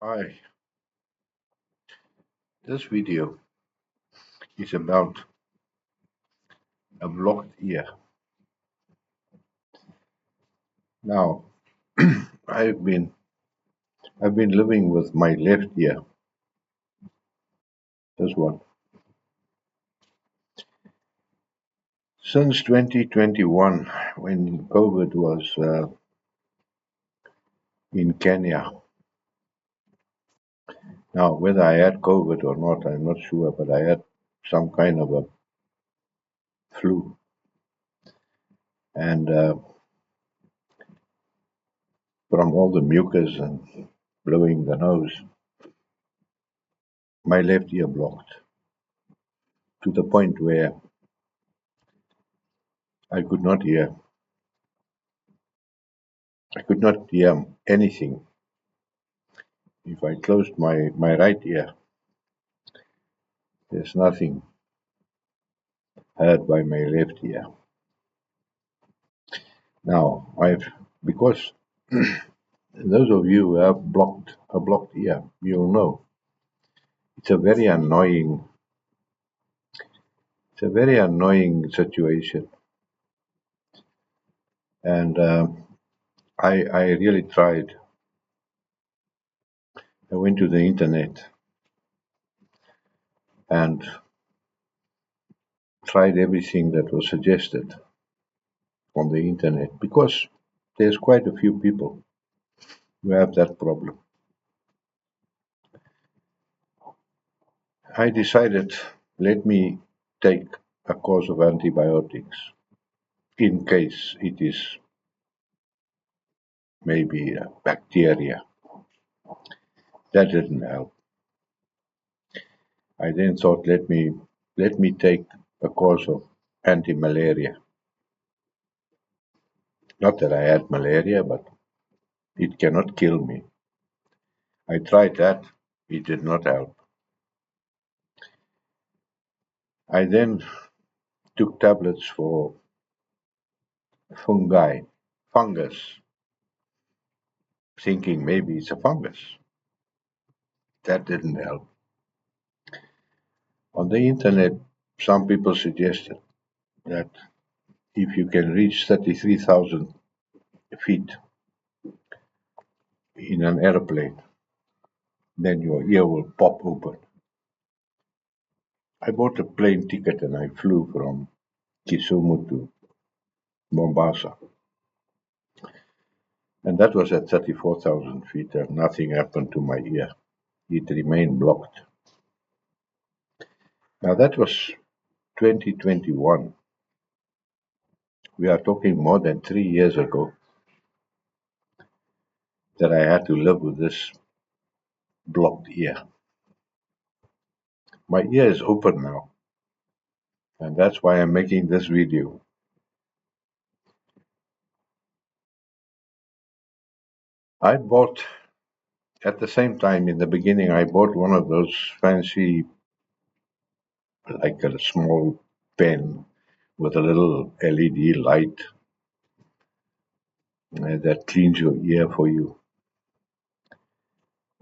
Hi, this video is about a blocked ear. Now, I've been I've been living with my left ear, this one, since 2021 when COVID was in Kenya. Now, whether I had COVID or not, I'm not sure, but I had some kind of a flu, and from all the mucus and blowing the nose, my left ear blocked to the point where I could not hear. I could not hear anything. If I closed my right ear, there's nothing heard by my left ear. Now, I've because those of you who have blocked a blocked ear, you'll know it's a very annoying it's a very annoying situation, and I really tried. I went to the internet and tried everything that was suggested on the internet because there's quite a few people who have that problem. I decided, let me take a course of antibiotics in case it is maybe a bacteria. That didn't help. I then thought, let me take a course of anti-malaria. Not that I had malaria, but it cannot kill me. I tried that. It did not help. I then took tablets for fungi, fungus, thinking maybe it's a fungus. That didn't help. On the internet, some people suggested that if you can reach 33,000 feet in an airplane, then your ear will pop open. I bought a plane ticket and I flew from Kisumu to Mombasa. And that was at 34,000 feet and nothing happened to my ear. It remained blocked. Now that was 2021. We are talking more than 3 years ago that I had to live with this blocked ear. My ear is open now, and that's why I'm making this video. I bought, at the same time, in the beginning, I bought one of those fancy, like a small pen with a little LED light that cleans your ear for you.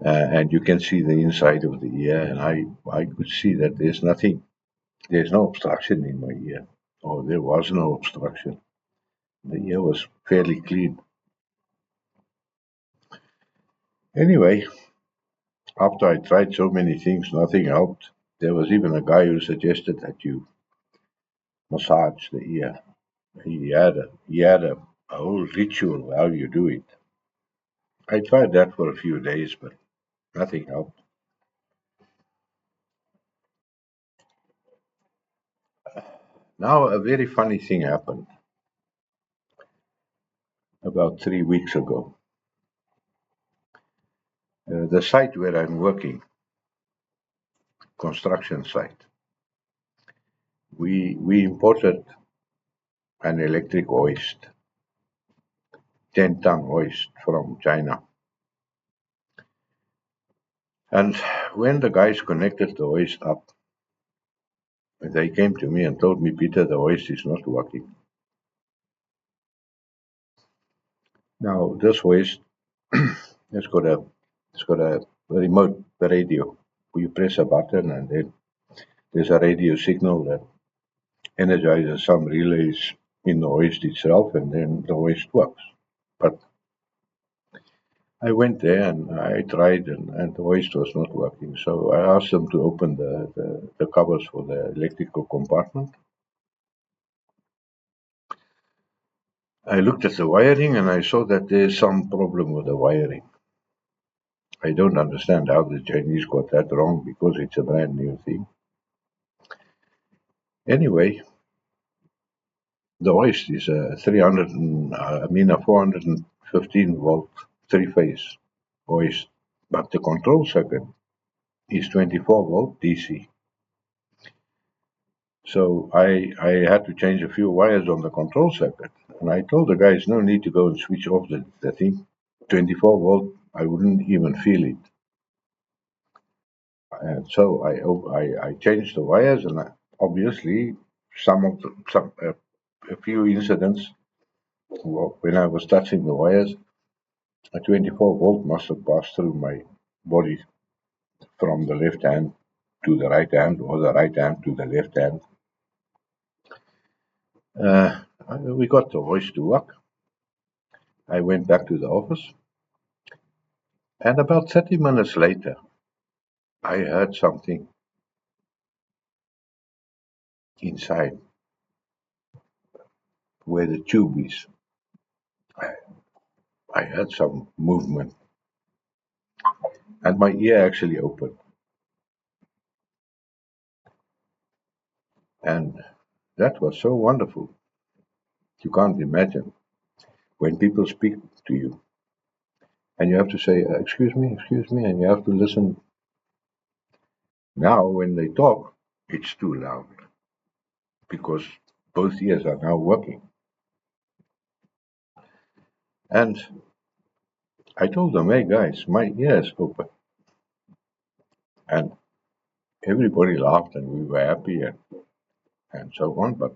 And you can see the inside of the ear, and I could see that there's no obstruction in my ear. Or there was no obstruction. The ear was fairly clean. Anyway, after I tried so many things, nothing helped. There was even a guy who suggested that you massage the ear. He had a whole ritual how you do it. I tried that for a few days, but nothing helped. Now a very funny thing happened about 3 weeks ago. The site where I'm working, construction site, we imported an electric hoist, 10-ton hoist from China. And when the guys connected the hoist up, they came to me and told me, Peter, the hoist is not working. Now this hoist has got a remote radio. You press a button and then there's a radio signal that energizes some relays in the hoist itself, and then the hoist works. But I went there and I tried, and the hoist was not working. So I asked them to open the covers for the electrical compartment. I looked at the wiring and I saw that there's some problem with the wiring. I don't understand how the Chinese got that wrong because it's a brand new thing. Anyway, the hoist is a 415 volt three-phase hoist, but the control circuit is 24-volt DC. So I had to change a few wires on the control circuit, and I told the guys no need to go and switch off the thing. 24-volt, I wouldn't even feel it. And so I changed the wires, and obviously a few incidents when I was touching the wires, a 24-volt must have passed through my body from the left hand to the right hand, or the right hand to the left hand. Uh, we got the voice to work. I went back to the office, and about 30 minutes later, I heard something inside where the tube is. I, I heard some movement, and my ear actually opened. And that was so wonderful. You can't imagine when people speak to you, and you have to say, excuse me, and you have to listen. Now, when they talk, it's too loud because both ears are now working. And I told them, hey guys, my ear is open. And everybody laughed and we were happy and so on. But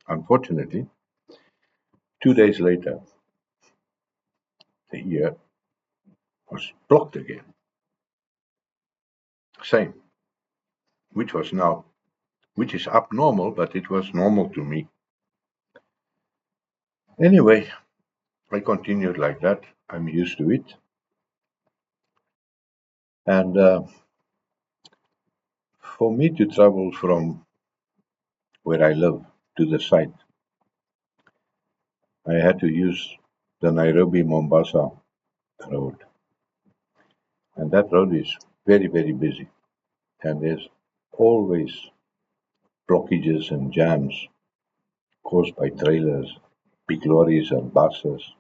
unfortunately, 2 days later, the ear was blocked again. Same, which was now, which is abnormal, but it was normal to me. Anyway, I continued like that. I'm used to it. And for me to travel from where I live to the site, I had to use the Nairobi Mombasa road. And that road is very, very busy. And there's always blockages and jams caused by trailers, big lorries, and buses.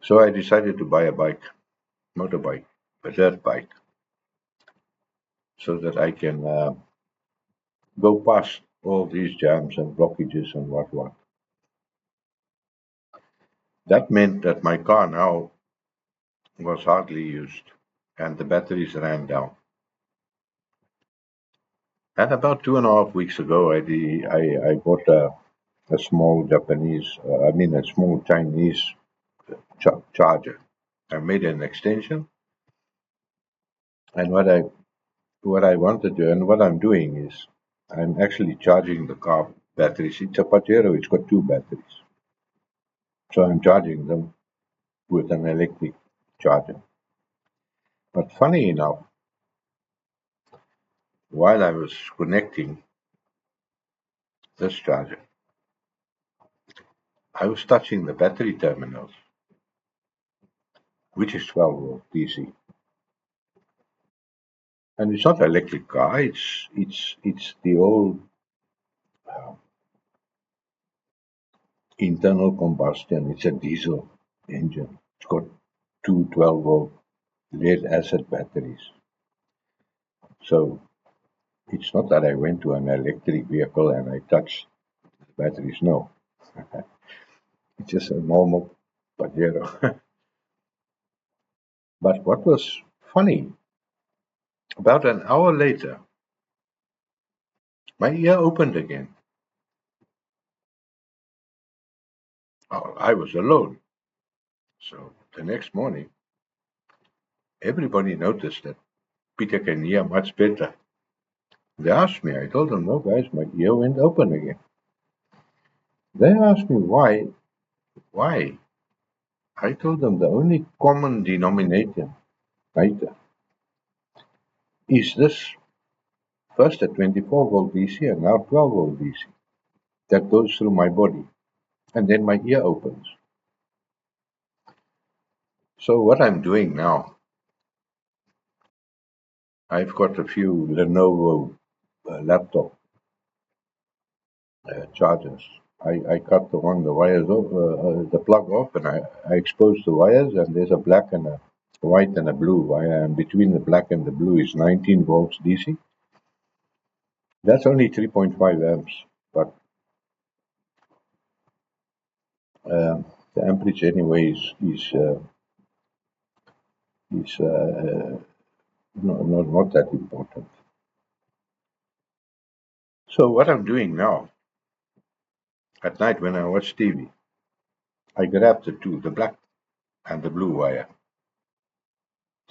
So I decided to buy a bike, motorbike, a dirt bike, so that I can go past all these jams and blockages and what. That meant that my car now was hardly used and the batteries ran down. And about 2.5 weeks ago, I bought a small a small Chinese charger. I made an extension, and what I wanted to, and what I'm doing is I'm actually charging the car batteries. It's a Pajero, it's got two batteries. So I'm charging them with an electric charger. But funny enough, while I was connecting this charger, I was touching the battery terminals, which is 12-volt DC. And it's not an electric car, it's the old uh, internal combustion. It's a diesel engine. It's got two 12-volt lead acid batteries. So it's not that I went to an electric vehicle and I touched the batteries. No, it's just a normal Pajero. But what was funny, about an hour later, my ear opened again. I was alone. So the next morning, Everybody noticed that Peter can hear much better. They asked me. I told them, no, guys, my ear went open again. They asked me why. Why? I told them the only common denominator is this first a 24-volt DC and now 12-volt DC that goes through my body, and then my ear opens. So what I'm doing now, I've got a few Lenovo laptop chargers. I cut the wires off, the plug off, and I expose the wires, and there's a black and a white and a blue wire, and between the black and the blue is 19 volts DC. That's only 3.5 amps, but the amperage anyway is not that important. So what I'm doing now at night when I watch TV, I grab the two, the black and the blue wire.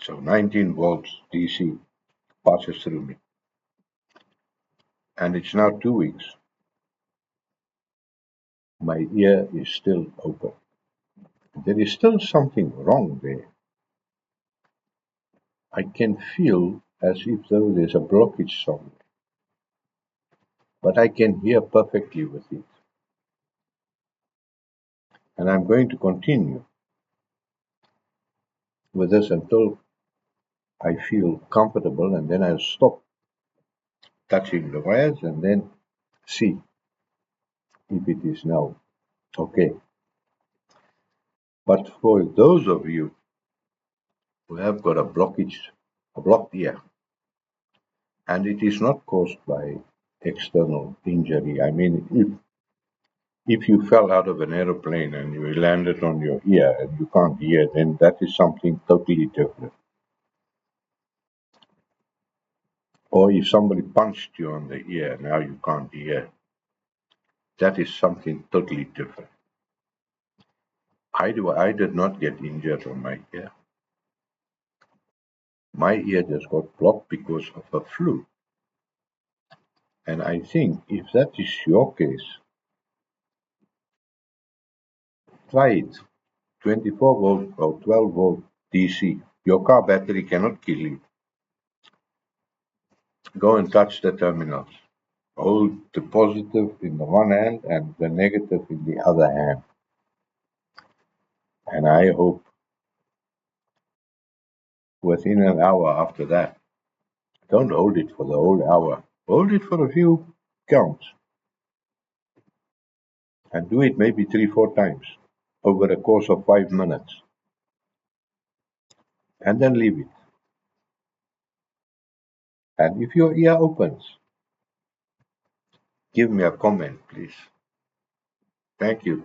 So 19 volts DC passes through me. And it's now 2 weeks. My ear is still open. There is still something wrong there. I can feel as if though there's a blockage somewhere. But I can hear perfectly with it. And I'm going to continue with this until I feel comfortable, and then I'll stop touching the wires and then see if it is now okay. But for those of you who have got a blockage, a blocked ear, and it is not caused by external injury. I mean, if you fell out of an aeroplane and you landed on your ear and you can't hear, then that is something totally different. Or if somebody punched you on the ear, now you can't hear, that is something totally different. I did not get injured on my ear. My ear just got blocked because of a flu. And I think if that is your case, try it. 24 volt or 12 volt DC. Your car battery cannot kill you. Go and touch the terminals. Hold the positive in the one hand and the negative in the other hand. And I hope within an hour after that, don't hold it for the whole hour. Hold it for a few counts. And do it maybe 3, 4 times over the course of 5 minutes. And then leave it. And if your ear opens, give me a comment, please. Thank you.